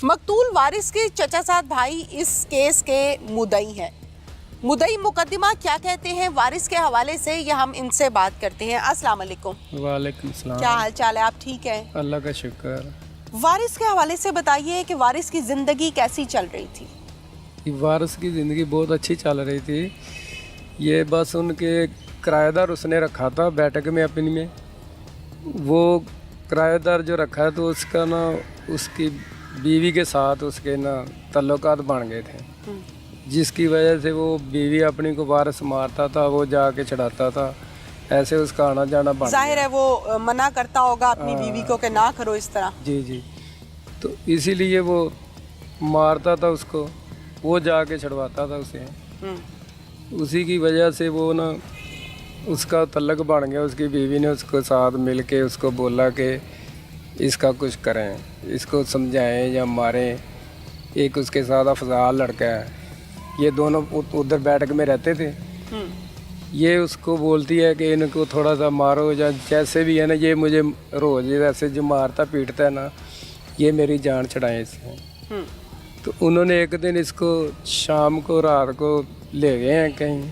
मकतूल वारिस के चचा साद भाई इस केस के मुद्दई हैं। मुद्दई मुकदमा क्या कहते हैं वारिस के हवाले से ये हम इनसे बात करते हैं। अस्सलाम वालेकुम। वालेकुम सलाम। क्या हाल चाल है, आप ठीक हैं? अल्लाह का शुक्र। वारिस के हवाले से बताइए कि वारिस की ज़िंदगी कैसी चल रही थी? वारिस की ज़िंदगी बहुत अच्छी चल रही थी। ये बस उनके किराएदार उसने रखा था बैठक में अपनी में, वो किराएदार जो रखा है तो उसका ना उसकी बीवी के साथ उसके ना तल्लुकात बन गए थे, जिसकी वजह से वो बीवी अपनी को वारिस मारता था, वो जाके चढ़ाता था, ऐसे उसका आना जाना बन जाहिर है वो मना करता होगा अपनी बीवी को कि ना करो इस तरह। जी जी, तो इसीलिए वो मारता था उसको, वो जाके छड़वाता था उसे। उसी की वजह से वो ना उसका तल्लक बन गया। उसकी बीवी ने उसको साथ मिल के उसको बोला कि इसका कुछ करें, इसको समझाएं या मारें। एक उसके साथ अफजाल लड़का है, ये दोनों उधर बैठक में रहते थे। ये उसको बोलती है कि इनको थोड़ा सा मारो या जैसे भी है ना, ये मुझे रोज़ ऐसे जो मारता पीटता है ना, ये मेरी जान छड़ाएं इससे। तो उन्होंने एक दिन इसको शाम को रात को ले गए हैं कहीं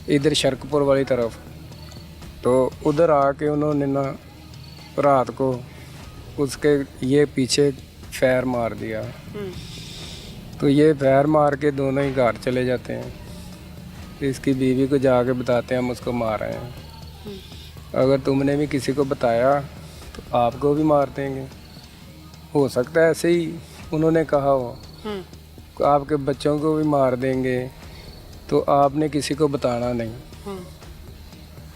इधर शरकपुर वाली तरफ, तो उधर आके उन्होंने ना रात को उसके ये पीछे फैर मार दिया। तो ये फैर मार के दोनों ही घर चले जाते हैं। तो इसकी बीवी को जाके बताते हैं हम उसको मार रहे हैं, अगर तुमने भी किसी को बताया तो आपको भी मार देंगे। हो सकता है ऐसे ही उन्होंने कहा हो, आपके बच्चों को भी मार देंगे, तो आपने किसी को बताना नहीं।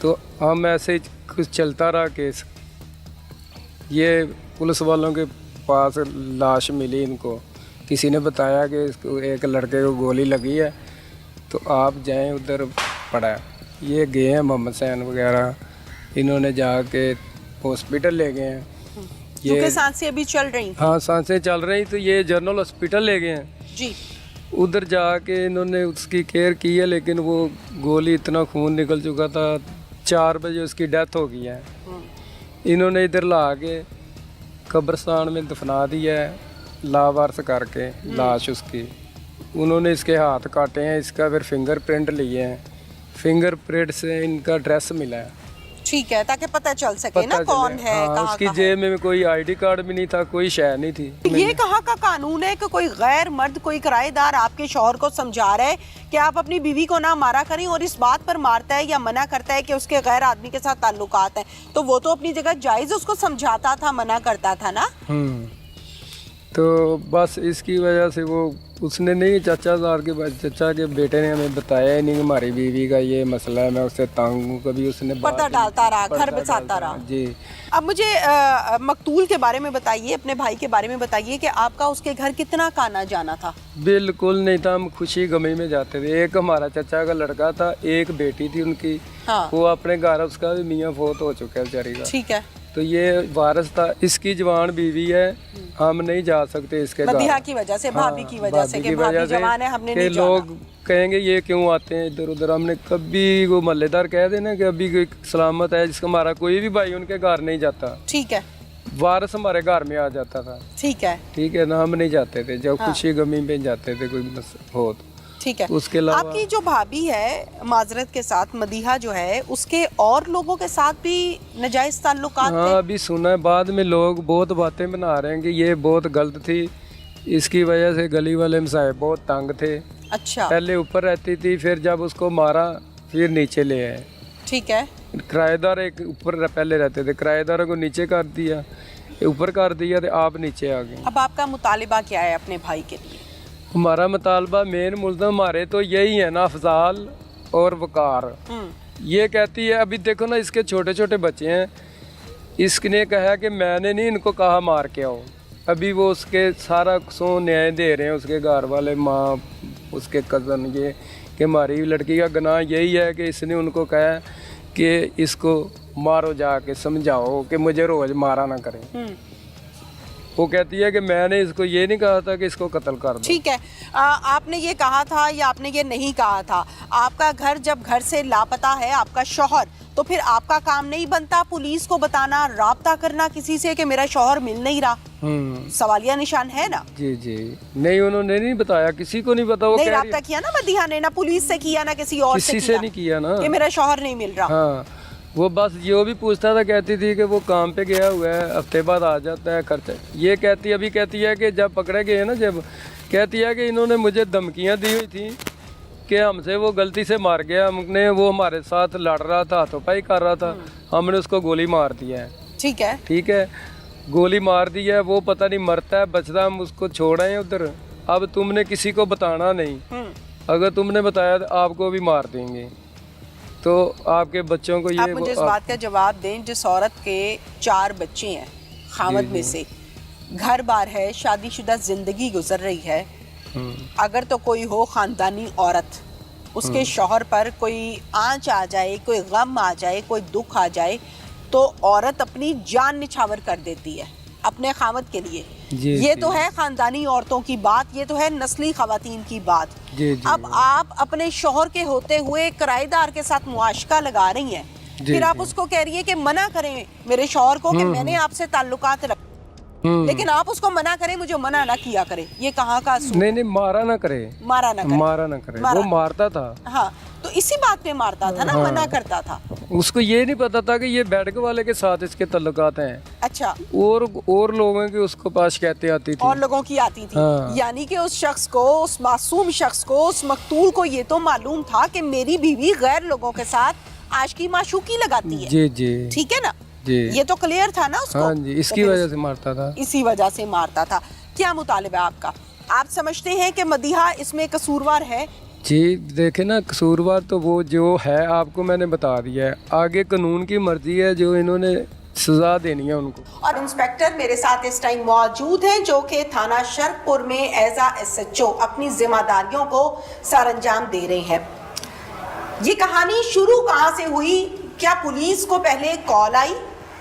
तो हम ऐसे ही कुछ चलता रहा केस। ये पुलिस वालों के पास लाश मिली, इनको किसी ने बताया कि इसको एक लड़के को गोली लगी है, तो आप जाएं उधर पड़ा है। ये गए हैं मोहम्मद सैन वगैरह, इन्होंने जाके हॉस्पिटल ले गए हैं। ये सांसें अभी चल रही? हाँ, सांसें चल रही। तो ये जनरल हॉस्पिटल ले गए हैं जी। उधर जाके इन्होंने उसकी केयर की है, लेकिन वो गोली इतना खून निकल चुका था, 4 बजे उसकी डेथ हो गई है। इन्होंने इधर ला के कब्रिस्तान में दफना दिया है, लावारिस करके लाश उसकी। उन्होंने इसके हाथ काटे हैं, इसका फिर फिंगरप्रिंट लिए हैं, फिंगरप्रिंट से इनका एड्रेस मिला है। ठीक है, ताकि पता चल सके ना कौन है। हाँ, उसकी जेब में कोई आईडी कार्ड भी नहीं था, कोई शय नहीं थी। ये कहाँ का कानून है कि कोई गैर मर्द, कोई किराएदार आपके शौहर को समझा रहा है कि आप अपनी बीवी को ना मारा करें, और इस बात पर मारता है या मना करता है कि उसके गैर आदमी के साथ ताल्लुकात हैं, तो वो तो अपनी जगह जायज उसको समझाता था, मना करता था ना। तो बस इसकी वजह से वो उसने नहीं, चचा के बेटे ने हमें बताया ही नहीं कि हमारी बीवी का ये मसला है, मैं उससे तंग हूँ। कभी उसने पर्दा डालता रहा, घर बसाता रहा। जी। अब मुझे मकतूल के बारे में बताइए, अपने भाई के बारे में बताइए कि आपका उसके घर कितना का आना जाना था? बिल्कुल नहीं था, हम खुशी गमी में जाते थे। एक हमारा चचा का लड़का था, एक बेटी थी उनकी। हाँ। वो अपने घर, उसका भी मियाँ फौत हो चुका है बेचारी का। ठीक है। तो ये वारिस था, इसकी जवान बीवी है, हम नहीं जा सकते इसके मदीहा की वजह से, भाभी की वजह से कि भाभी जवान है, हमने नहीं जाना। लोग कहेंगे ये क्यों आते हैं इधर उधर। हमने कभी वो महल्लेदार कह देना कि अभी कोई सलामत है, जिसका हमारा कोई भी भाई उनके घर नहीं जाता। ठीक है। वारिस हमारे घर में आ जाता था। ठीक है ना, हम नहीं जाते थे, जब खुशी गमी में जाते थे कोई हो तो। ठीक है। उसके अलावा आपकी जो भाभी है, माजरत के साथ मदीहा जो है, उसके और लोगों के साथ भी नाजायज ताल्लुकात थे? हाँ, अभी सुना है, बाद में लोग बहुत बातें बना रहे हैं कि ये बहुत गलत थी, इसकी वजह से गली वाले मसाए बहुत तंग थे। अच्छा। पहले ऊपर रहती थी, फिर जब उसको मारा फिर नीचे ले आए। ठीक है। किराएदार एक ऊपर पहले रहते थे, किराएदारों को नीचे कर दिया, ऊपर कर दिया, तो आप नीचे आ गए। अब आपका मुतालिबा क्या है अपने भाई के लिए? हमारा मुतालबा मेन मुल्ज़म हमारे तो यही है ना, अफजाल और वकार। ये कहती है, अभी देखो ना इसके छोटे छोटे बच्चे हैं, इसने कहा कि मैंने नहीं इनको कहा मार के आओ। अभी वो उसके सारा सो न्याय दे रहे हैं उसके घर वाले, माँ, उसके कज़न, ये कि हमारी लड़की का गुनाह यही है कि इसने उनको कहा कि इसको मारो, जाके समझाओ कि मुझे रोज़ मारा ना करें। वो कहती है कि मैंने इसको ये नहीं कहा था कि इसको कत्ल कर दो। ठीक है। आपने ये कहा था या आपने ये नहीं कहा था? आपका घर जब घर से लापता है आपका शौहर, तो फिर आपका काम नहीं बनता पुलिस को बताना, राब्ता करना किसी से कि मेरा शौहर मिल नहीं रहा? सवालिया निशान है ना। जी जी, नहीं उन्होंने नहीं बताया, किसी को नहीं पता। वो नहीं राब्ता किया ना मदीहा ने, ना पुलिस से किया ना किसी और किसी से नहीं किया ना कि मेरा शौहर नहीं मिल रहा। हाँ, वो बस जो भी पूछता था कहती थी कि वो काम पे गया हुआ है, हफ्ते बाद आ जाता है करते। ये कहती है कि जब पकड़े गए ना, जब कहती है कि इन्होंने मुझे धमकियाँ दी हुई थी कि हमसे वो गलती से मार गया, हमने वो हमारे साथ लड़ रहा था, हाथोंपाई कर रहा था, हमने उसको गोली मार दिया है। ठीक है, गोली मार दी है, वो पता नहीं मरता है बचता, हम उसको छोड़ आए उधर। अब तुमने किसी को बताना नहीं, अगर तुमने बताया तो आपको भी मार देंगे। तो आपके बच्चों को ये आप मुझे इस बात का जवाब दें, जिस औरत के 4 बच्चे हैं, खामद में से घर बार है, शादीशुदा जिंदगी गुजर रही है, अगर तो कोई हो खानदानी औरत, उसके शौहर पर कोई आंच आ जाए, कोई गम आ जाए, कोई दुख आ जाए, तो औरत अपनी जान निछावर कर देती है अपने खामद के लिए। ये तो है खानदानी औरतों की बात, ये तो है नस्ली खवातीन की बात। अब आप अपने शौहर के होते हुए किराएदार के साथ मुआशका लगा रही हैं, फिर आप उसको कह रही है कि मना करें मेरे शौहर को कि मैंने आपसे ताल्लुकात रख, लेकिन आप उसको मना करें, मुझे मना ना किया करे, ये कहाँ का असूल? नहीं, मारा ना करे, वो मारता था। हाँ, तो इसी बात पे मारता था ना, मना करता था। उसको ये नहीं पता था कि ये बैठक वाले के साथ इसके ताल्लुकात हैं। अच्छा, और लोगों की उसको पास शिकायतें आती थी, और लोगों की आती थी। यानी कि उस शख्स को, उस मासूम शख्स को, उस मकतूल को ये तो मालूम था कि मेरी बीवी गैर लोगों के साथ आशिकी माशूकी लगाती है। जी जी, ठीक है ना जी, ये तो क्लियर था ना उसको। हाँ जी, इसकी वजह से मारता था, इसी वजह से मारता था। क्या मुतालिबा आपका? आप समझते हैं कि मदीहा इसमें कसूरवार है? जी देखे ना, कसूरवार तो वो जो है आपको मैंने बता दिया है, आगे कानून की मर्जी है, जो इन्होंने सजा देनी है उनको। और इंस्पेक्टर मेरे साथ इस टाइम मौजूद हैं, जो कि थाना शर्कपुर में एज आ SHO अपनी जिम्मेदारियों को सरअंजाम दे रहे हैं। ये कहानी शुरू कहाँ से हुई? क्या पुलिस को पहले कॉल आई?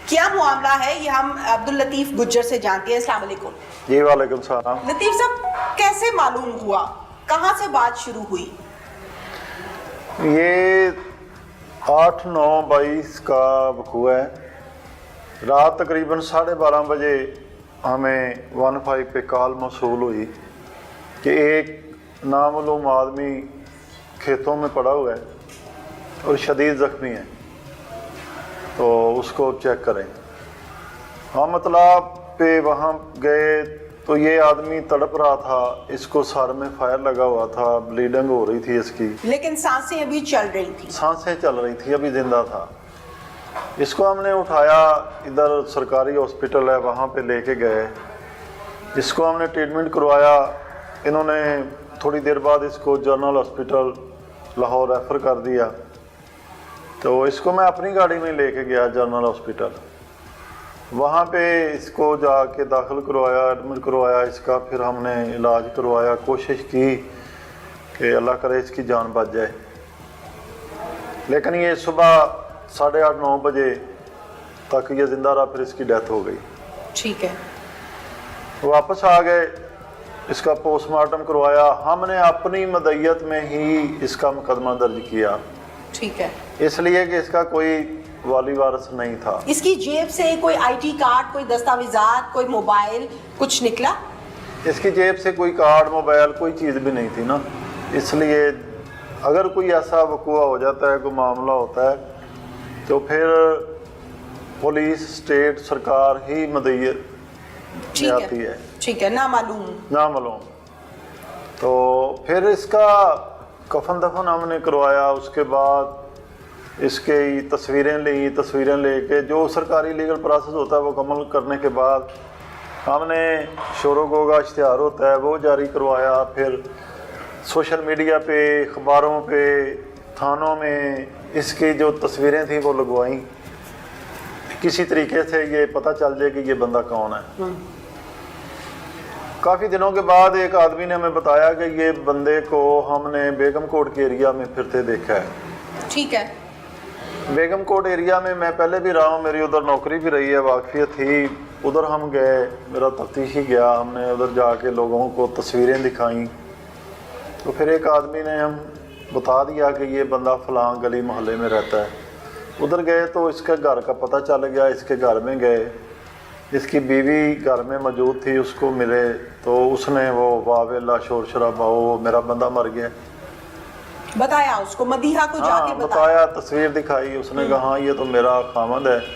क्या मामला है, ये हम अब्दुल लतीफ गुज्जर से जानते हैं। अस्सलाम वालेकुम। जी वालेकुम सलाम। लतीफ साहब, कैसे मालूम हुआ, कहाँ से बात शुरू हुई? ये 8/9/22 का वकूआ है। रात तकरीबन 12:30 बजे हमें 15 पे कॉल मौसूल हुई कि एक नामालूम आदमी खेतों में पड़ा हुआ है और शदीद ज़ख्मी है, तो उसको चेक करें। हम मतलब पे वहाँ गए तो ये आदमी तड़प रहा था, इसको सर में फायर लगा हुआ था, ब्लीडिंग हो रही थी इसकी, लेकिन सांसें अभी चल रही थी। सांसें चल रही थी, अभी जिंदा था। इसको हमने उठाया, इधर सरकारी हॉस्पिटल है वहाँ पे लेके गए, इसको हमने ट्रीटमेंट करवाया। इन्होंने थोड़ी देर बाद इसको जनरल हॉस्पिटल लाहौर रेफ़र कर दिया, तो इसको मैं अपनी गाड़ी में लेके गया जनरल हॉस्पिटल। वहाँ पे इसको जाके दाखिल करवाया, एडमिट करवाया इसका, फिर हमने इलाज करवाया, कोशिश की कि अल्लाह करे इसकी जान बच जाए। लेकिन ये सुबह 8:30-9 बजे तक ये ज़िंदा रहा, फिर इसकी डेथ हो गई। ठीक है, वापस आ गए, इसका पोस्टमार्टम करवाया। हमने अपनी मदय्यत में ही इसका मुकदमा दर्ज किया। ठीक है, इसलिए कि इसका कोई वाली वारिस नहीं था। इसकी जेब से कोई ID कार्ड, कोई दस्तावेजात, कोई मोबाइल कुछ निकला? इसकी जेब से कोई कार्ड, मोबाइल, कोई चीज़ भी नहीं थी ना। इसलिए अगर कोई ऐसा वकूआ हो जाता है, कोई मामला होता है, तो फिर पुलिस, स्टेट, सरकार ही मदय्यत में आती है। ठीक है, ना मालूम। तो फिर इसका कफन दफन हमने करवाया। उसके बाद इसके तस्वीरें लेके जो सरकारी लीगल प्रोसेस होता है वो मुकम्मल करने के बाद हमने शोरोगो का इश्तिहार होता है वो जारी करवाया। फिर सोशल मीडिया पे, अखबारों पे, थानों में इसकी जो तस्वीरें थी वो लगवाई, किसी तरीके से ये पता चल जाए कि ये बंदा कौन है। काफ़ी दिनों के बाद एक आदमी ने हमें बताया कि ये बंदे को हमने बेगम कोट के एरिया में फिरते देखा है। ठीक है, बेगम कोट एरिया में मैं पहले भी रहा हूँ, मेरी उधर नौकरी भी रही है, वाकफियत थी। उधर हम गए, मेरा तफ्तीशी गया, हमने उधर जाके लोगों को तस्वीरें दिखाई। तो फिर एक आदमी ने हम बता दिया कि ये बंदा फ़लाँ गली मोहल्ले में रहता है। उधर गए तो इसके घर का पता चल गया, इसके घर में गए, इसकी बीवी घर में मौजूद थी, उसको मिले तो उसने वो वावेला शोर शराबा, वो मेरा बंदा मर गया बताया उसको, मदीहा को जाके हाँ बताया, तस्वीर दिखाई, उसने कहा हाँ ये तो मेरा खामद है।